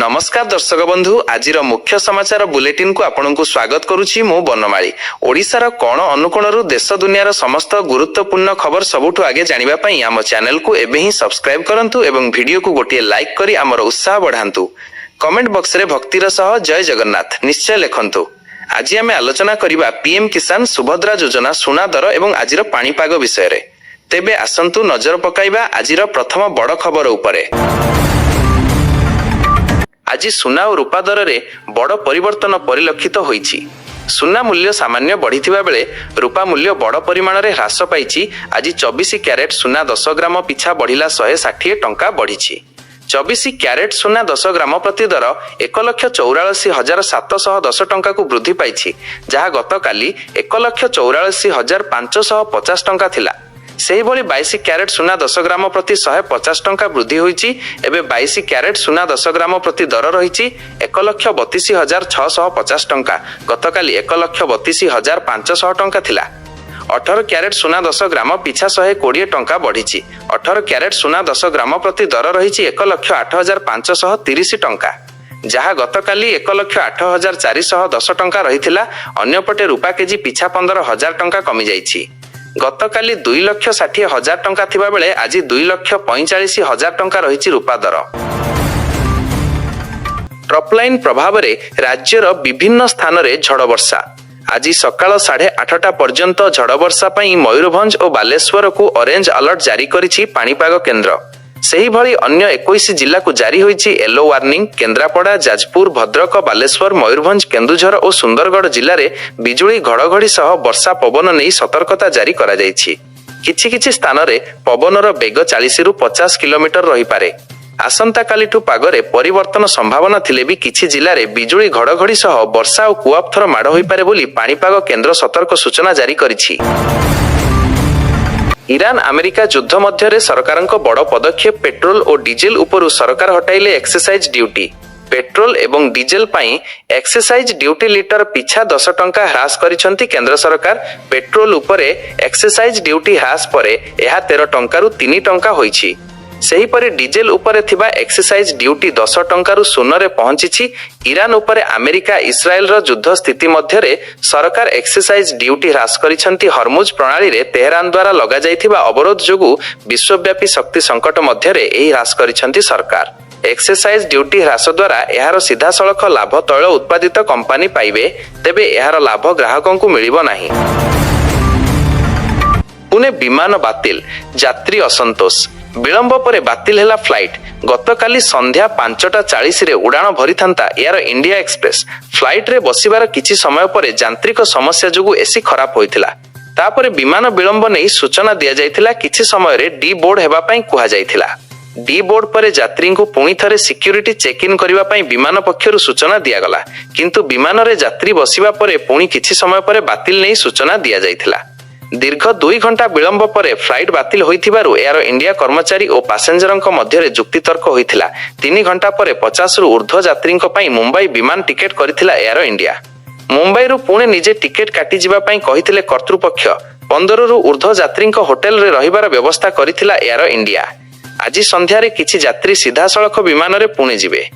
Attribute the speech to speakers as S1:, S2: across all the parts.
S1: नमस्कार दर्शक बंधु आज मुख्य समाचार बुलेटिन को आपनको स्वागत करुछि मु बनमाली। ओडिशार कोण अनुकोणरू देश दुनियार समस्त गुरुत्वपूर्ण खबर सबुठु आगे जानिबा पई आम चैनल को एबे ही सब्सक्राइब करंतु एवं वीडियो को गोटे लाइक करी हमर उत्साह बढ़ांतु। कमेंट बॉक्स रे भक्तिर सह जय जगन्नाथ निश्चय लिखंतु। आज आमे आलोचना करिबा पीएम किसान सुभद्रा योजना सुना दर एवं आजिर पाणीपाग विषय रे। तेबे आसंतु नजर पकाइबा आजिर प्रथम बड़ खबर उपरे। आज सुना और रूपा दर रे बड़ परिवर्तन परिलक्षित होईछि। सुना मूल्य सामान्य बढ़िथिबा बेले रूपा मूल्य बड़ परिमाण रे ह्रास पाइछि। आज 24 क्यारेट सुना 10 ग्राम पिछा बढ़िला 160 टंका बढ़िछि। 24 क्यारेट सुना 10 ग्राम प्रति दर 1,84,710 टंका को वृद्धि पाइछि, जहा गतकाली 1,84,550 टंका थिला। सेही भली 22 क्यारेट सुना 10 ग्राम प्रति 150 टंका वृद्धि होईछि। एबे 22 क्यारेट सुना 10 ग्राम प्रति दर रहिछि 1,32,650 टंका। गतकाली 1,32,500 टंका थिला। 18 क्यारेट सुना 10 ग्राम पिछा 120 टंका बढ़िछि। 18 क्यारेट सुना 10 ग्राम प्रति दर रहिछि 1,08,530 टंका, जहा गतकाली 1,08,410 टंका रहिथिला। अन्यपटे रूपा केजी पिछा 15,000 टंका कमी जाइछि। गतकाली 2,60,000 टंका थिबा बेले आज 2,45,000 टंका रहिछि रूपा दर। ट्रपलाइन प्रभाव रे राज्यर विभिन्न स्थान रे झड़ वर्षा। आज सकाळ 8:30 पर्यंत झड़ वर्षा पई मयूरभंज और बालेश्वर को ऑरेंज अलर्ट जारी करिछि पाणीपाग केन्द्र। सेही भली अन्य 21 जिला को जारी होईछि येलो वार्निंग। केन्द्रापड़ा, जाजपुर, भद्रक, बालेश्वर, मयूरभंज, केन्दुझर और सुंदरगढ़ जिले में बिजुली घड़घड़ी सह वर्षा पवन नहीं सतर्कता जारी करा जायछि। किछि स्थान रे पवनर बेग 40 रु 50 किलोमीटर रही पारे। आसंता कालीठु पागरे परिवर्तन संभावना थिले भी किछि जिले में बिजुली घड़घड़ी सह वर्षा और कुआपथर माड़ होई पारे बोली पाणीपाग केन्द्र सतर्क सूचना जारी करिछि। ईरान अमेरिका युद्ध मध्य सरकार बड़ पदक्षेप। पेट्रोल और डीजेल उपरु सरकार हटाइले एक्साइज ड्यूटी। पेट्रोल एवं डीजेल पाई एक्साइज ड्यूटी लिटर पिछा 10 टंका ह्रास करिसंती केंद्र सरकार। पेट्रोल उपरे एक्साइज ड्यूटी ह्रास परे यह 13 टंकारु 3 टंका होईछि। सेहीपरि डीजेल उपरे थिबा एक्साइज ड्यूटी 10 टंकारु 0 रे पहुंचिछि। ईरान उपरे अमेरिका इस्राएल रो युद्ध स्थिति मध्यरे सरकार एक्साइज ड्यूटी ह्रास करिसंती। हरमुज प्रणाली रे तेहरान द्वारा लगा जाइथिबा अवरोध जोगु विश्वव्यापी शक्ति संकट मध्यरे एही ह्रास करिसंती सरकार। एक्साइज ड्यूटी ह्रास द्वारा एहार सीधा सड़क लाभ तैल उत्पादित कंपनी पाइबे, तेबे एहार लाभ ग्राहकंकु मिलिबो नाही। पुणे विमान बातिल, यात्री असंतोष। विलंब पर बातिल हेला फ्लाइट। गतकाली संध्या 5:40 रे उड़ान भरी थांता एयर इंडिया एक्सप्रेस। फ्लाइट रे बसिबार किछि समय पर यांत्रिक समस्या जोगु एसी खराब होइथिला। तापरे विमान विलंब नै सूचना दिया जाइथिला। किछि समय रे डी बोर्ड हेबा पई कुहा जाइथिला। डी बोर्ड पर यात्री को पुणी थरे सिक्योरिटी चेक इन करबा पई विमान पक्षरु सूचना दिया गला, किंतु विमान रे यात्री बसिबा परे पुणी किछि समय पर बातिल नै सूचना दिया जाइथिला। दीर्घ 2 घंटा विलंब पर फ्लाइट बातिल होइथिबारु एयर इंडिया कर्मचारी और पैसेंजरक मध्य जुक्तितर्क होइथिला। 3 घंटा पर 50 रु ऊर्ध्व यात्रीक पई मुंबई विमान टिकेट करथिला एयर इंडिया। मुंबई रु पुणे निजे टिकेट काटी जिबा पई कहिथिले कर्तृपक्ष। 15 रु ऊर्ध्व यात्रीक होटेल रे रहिबार व्यवस्था करथिला एयर इंडिया। आज संध्या रे किछि यात्री सीधा सड़क विमान रे पुणे जिबे।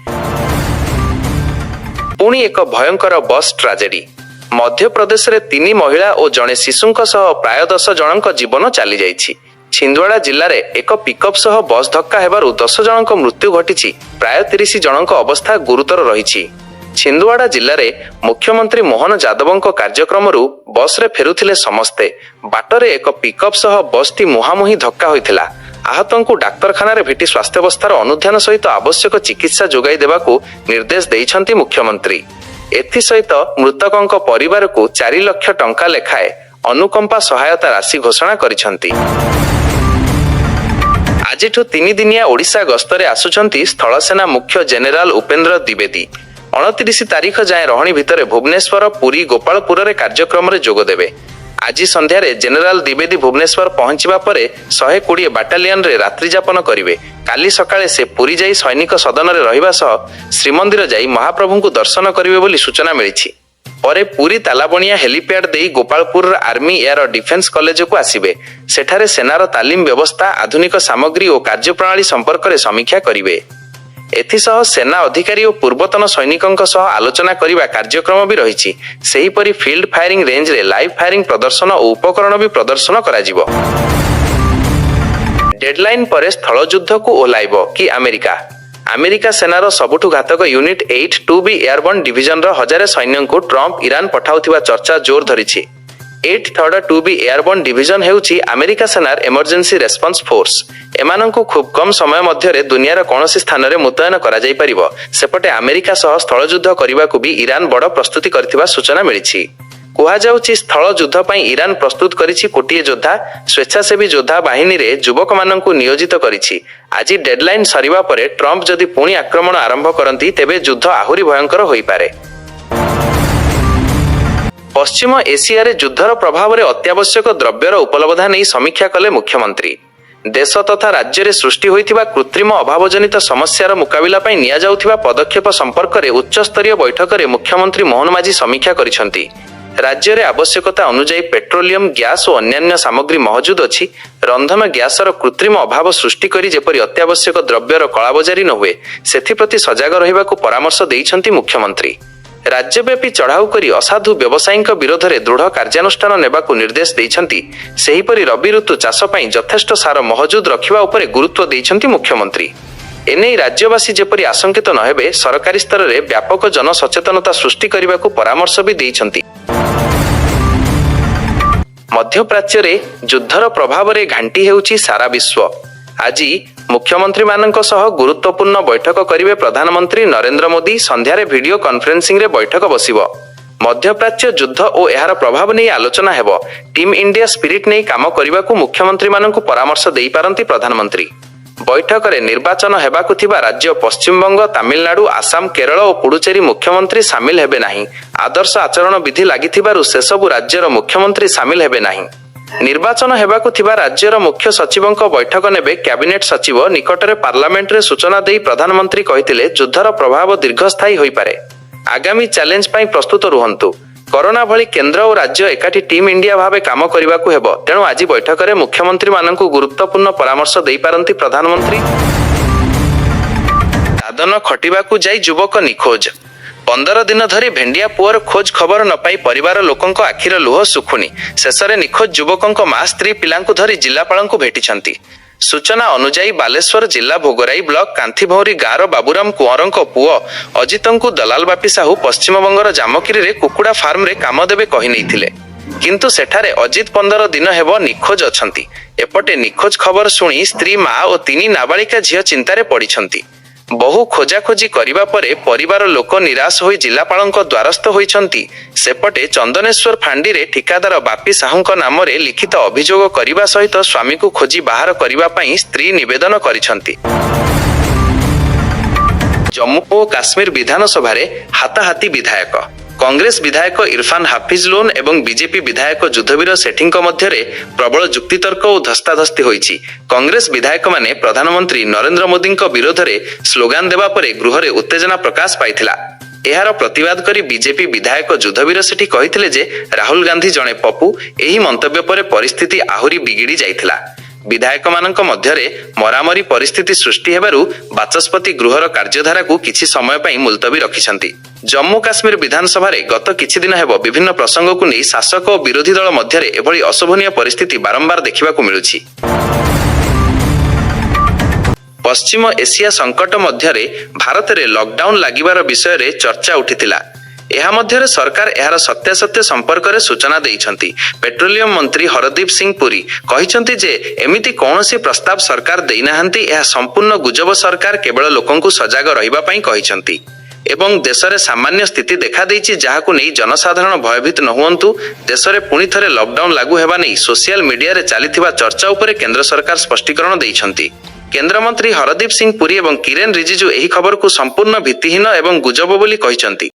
S1: पुणी एक भयंकर बस ट्राजेडी। मध्य प्रदेश रे 3 महिला और जड़े शिशुंक सह प्राय 10 जनक जीवन चली जाइछि। छिंदवाड़ा जिल्ला रे एक पिकअप सह बस धक्का हेबारु 10 जनक मृत्यु घटिछि। प्राय 30 जनक अवस्था गुरुतर रहिछि। छिंदवाड़ा जिल्ला रे मुख्यमंत्री मोहन यादवଙ୍କ कार्यक्रमरु बस रे फेरुथिले समस्ते। बाटरे एक पिकअप सह बसटी मुहामुही धक्का होइथिला। आहतंकु डाक्तरखाना रे भेटी स्वास्थ्यावस्थार अनुध्यान सहित आवश्यक चिकित्सा जोगाई देबाकू निर्देश देइछन्ति मुख्यमंत्री। एथि सहित मृतकंक परिवार को 4 लाख टंका लेखाए अनुकंपा सहायता राशि घोषणा करिसंति। आजिठु 3 दिनिया ओडिशा गस्तरे आसुचंती स्थलसेना मुख्य जेनेराल उपेंद्र द्विवेदी। 29 तारीख जाए रहणी भितरे भुवनेश्वर, पुरी, गोपालपुर रे कार्यक्रम रे जोग देबे। आज संध्या रे जेनेराल द्विवेदी भुवनेश्वर पहुंचवा परे 120 बाटालियन रे रात्रि जापन करिवे। काली सकाळे से पुरी जाई सैनिक सदन रे रहिबा सह श्रीमंदिर जाई महाप्रभु को दर्शन करिवे बोली सूचना मिलिछि। परे पुरी तालाबणिया हेलीपैड देई Gopalpur army air defence college को आसिबे। सेठारे सेनार तालीम व्यवस्था, आधुनिक सामग्री और कार्यप्रणाली संपर्क रे समीक्षा करिवे। एथिसह सेना अधिकारी और पूर्वतन सैनिकଙ୍କ सह आलोचना करिबा कार्यक्रम भी रहिछि। सेहीपरि फील्ड फायरिंग रेंज रे लाइव फायरिंग प्रदर्शन और उपकरण भी प्रदर्शन कराजिबो। डेडलाइन पर स्थल युद्ध को ओह्लाइब कि अमेरिका। अमेरिका सेनार सबुठु घातक यूनिट 8-2B एयरबर्न डिविजन रो हजारे सैन्य को ट्रंप ईरान पठाउथिबा चर्चा जोर धरिछि। 8-2B एयरबर्न डिविजन हेउछि अमेरिका सेनार इमरजेंसी रेस्पॉन्स फोर्स। एमानंकु खूब कम समय मध्यरे दुनियार कोनोसी स्थान रे मुतयन करा जाई परिबो। सेपटे अमेरिका सह स्थल युद्ध करिबाकू भी ईरान बड़ प्रस्तुति करथिबा सूचना मिलिछि। कुहा जाउछि स्थल युद्ध पई ईरान प्रस्तुत करिछि कोटिए योद्धा, स्वेच्छासेवी योद्धा बाहिनी रे युवक माननकु नियोजित करिछि। आज डेडलाइन सरिबा परे ट्रंप जदि पुणी आक्रमण आरंभ करंती तेबे युद्ध आहुरी भयंकर होई पारे। पश्चिम एशिया रे युद्धर प्रभाव रे अत्यावश्यक द्रव्यर उपलब्धता नै समीक्षा कले मुख्यमंत्री। देश तथा राज्य रे सृष्टि होइथिबा कृत्रिम अभावजनित समस्यार मुकाबिला पई निया जाउथिबा पदक्षेप संपर्क रे उच्च स्तरीय बैठक रे मुख्यमंत्री मोहन माझी समीक्षा करिसंती। राज्य रे आवश्यकता अनुसार पेट्रोलियम गैस और अन्यान्य सामग्री मौजूद अछि। रंधन गैसर कृत्रिम अभाव सृष्टि करी जेपरि अत्यावश्यक द्रव्यर कलाबजारी न हुए सेथिप्रति सजग रहिबाकू परामर्श देइछंती मुख्यमंत्री। राज्यव्यापी चढ़ाऊ करी असाधु व्यवसायीଙ୍କ विरोधରେ दृढ़ कार्यानुष्ठान नेबाकू निर्देश देइछंती। सेहीपरि रबी ऋतु चाष पई यथेष्ट सार मौजूद रखिबा उपरे गुरुत्व देइछंती मुख्यमंत्री। एने राज्यवासी जेपरि आशंकित न हेबे सरकारी स्तर रे व्यापक जन सचेतनता सृष्टि करिबाकू परामर्श भी देइछंती। मध्यप्राच्य रे युद्धर प्रभाव रे घांटी हेउछि सारा विश्व। आज मुख्यमंत्री मानक सह गुरुत्वपूर्ण बैठक करिवे प्रधानमंत्री नरेंद्र मोदी। संध्यारे वीडियो कॉन्फ्रेंसिंग रे बैठक बसिबो। मध्यप्राच्य युद्ध और एहार प्रभाव नहीं आलोचना हेबो। टीम इंडिया स्पिरिट नहीं काम करिबाकू मुख्यमंत्री मानकू परामर्श देई पारंती प्रधानमंत्री। बैठक रे निर्वाचन हेबाकू थिबा राज्य पश्चिमबंग, तमिलनाडु, आसाम, केरल और पुडुचेरी मुख्यमंत्री सामिल हेबे नाही। आदर्श आचरण विधि लागिथिबारु सेसबु राज्यर मुख्यमंत्री सामिल हेबे नाही। निर्वाचन हेबाकू थिबा राज्यर मुख्य सचिवंक बैठक नेबे कैबिनेट सचिव। निकटरे पार्लियामेंट रे सूचना देई प्रधानमंत्री कहिथिले युद्धर प्रभाव दीर्घस्थायी होई पारे। आगामी चैलेंज पई प्रस्तुत रुहंतु। कोरोना भली केंद्र और राज्य एकाठी टीम इंडिया भावे काम करबाकू हेबो। तेणु आज बैठक रे मुख्यमंत्री मानकू गुरुत्वपूर्ण परामर्श देई पारंती प्रधानमंत्री। दादन खटिबाकू जाई युवक निखोज। 15 दिन धरी भेंडिया पुअर खोज खबर न पाई परिवार लोकंक आखिर लुह सुखुनी। शेषरे निखोज युवकंक मां स्त्री पिलांकु धरी जिल्लापालंकु भेटिछंती। सूचना अनुसार बालेश्वर जिला भोगराई ब्लॉक कांथीभौरी गाँवर बाबूराम कुंवरंक पुओ अजितंकु दलाल बापी साहू पश्चिमबंगर जामकिरी रे कुकुड़ा फार्म रे काम देबे कहि नैथिले। किंतु सेठारे अजित 15 दिन हेबो निखोज अछंती। एपटे निखोज खबर सुनी स्त्री मां और 3 नाबालिका झियो चिंतारे पड़िछंती। बहु खोजाखोजी करिबा परे परिवार लोक निराश होई जिलापालंक द्वारस्थ होइछंती। सेपटे चंदनेश्वर फांडी रे ठिकादार बापी साहूंक नाम रे लिखित अभियोग करिबा सहित स्वामी को खोजी बाहर करिबा पई स्त्री निवेदन करिछंती। जम्मू और काश्मीर विधानसभा रे हाताहाती विधायक। कांग्रेस विधायक इरफान हाफिज लोन एवं बीजेपी विधायक युद्धवीर सेठींक मध्यरे प्रबल जुक्तितर्क और धस्ताधस्ती होईछि। कांग्रेस विधायक माने प्रधानमंत्री नरेंद्र मोदींक विरोध रे स्लोगान देबा परे गृह रे उत्तेजना प्रकाश पाइथिला। एहार प्रतिवाद करी बीजेपी विधायक युद्धवीर सेठी कहिथिले जे राहुल गांधी जणे पप्पू। एही मंतव्य परे परिस्थिति आहुरी बिगिड़ी जाइथिला। विधायक मानक मध्यरे मरामरी परिस्थिति सृष्टि हेबारु बाचस्पति गृहर कार्यधारा को किछि समय पई मुलतवी रखिछंती। जम्मू काश्मीर विधानसभा रे गत किछि दिन हेबो विभिन्न प्रसंग को नै शासक और विरोधी दल मध्यरे एभली अशोभनीय परिस्थिति बारंबार देखिबाकू मिलुछि। पश्चिम एशिया संकट मध्यरे भारत रे लॉकडाउन लागिबार विषय रे चर्चा उठिथिला। एहा मध्यरे सरकार एहार सत्यासत्य संपर्क रे सूचना देइछंती। पेट्रोलियम मंत्री हरदीप सिंह पुरी कहिछंती जे एमिति कोनोसी प्रस्ताव सरकार देइनाहंती। एहा संपूर्ण गुजब। सरकार केवल लोकंकु सजाग रहिबा पई कहिछंती एवं देश रे सामान्य स्थिति देखा देइछि जाहाकु नै जनसाधारण भयभीत न हुअंतु। देश रे पुणी थरे लॉकडाउन लागू हेबा नै सोशल मीडिया रे चालिथिबा चर्चा उपरे केंद्र सरकार स्पष्टीकरण देइछंती। केंद्र मंत्री हरदीप सिंह पुरी एवं किरेन रिजिजू एही खबर को संपूर्ण भित्तिहीन एवं गुजब बोली कहिछंती।